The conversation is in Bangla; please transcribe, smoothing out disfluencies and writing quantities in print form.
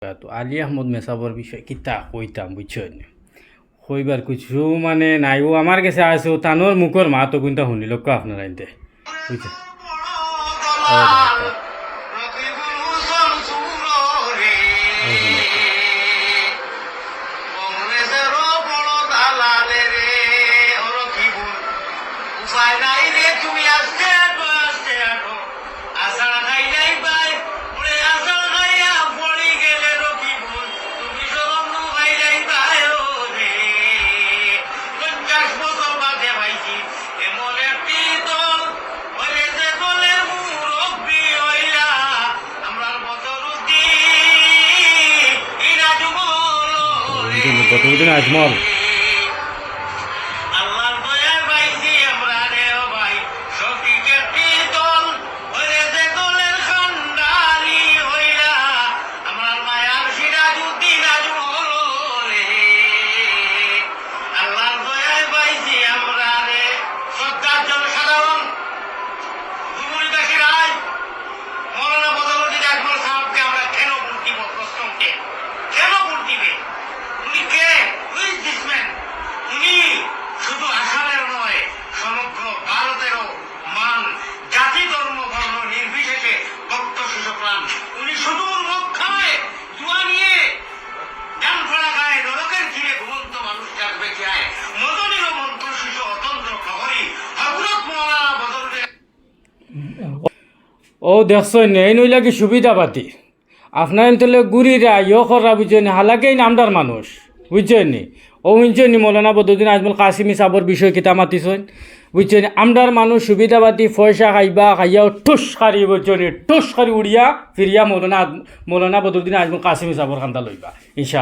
তো আলী আহমদ মেসাবর বিষয় কিতা কইতাম বুঝছেন কইবার কিছু মানে নাই ও আমার কাছে আছে ও তানোর মুখর মা তো কিন্তু শুনিল আপনারা এনতে বুঝছেন বদরুদ্দিন আজমল ও দেখছেন এই নইলা কি সুবিধা পাতি আপনার এনতলে গুড়িরা ইয় করা বুঝছেন হালাকেই নামদার মানুষ বুঝছেন নি ও বুঝছেন নি মৌলানা বদরুদ্দিন আজমল কাসিমি সাবর বিষয় কিতা মাতিছেন বুঝছেন আমদার মানুষ সুবিধা পাতি পয়সা খাইবা খাইয়া ঠুস খারি বুঝছেন ঠুস খারি উড়িয়া ফিরিয়া মৌলানা বদরুদ্দিন আজমল কাসিমি সাবর খান্দা লইবা ইনশা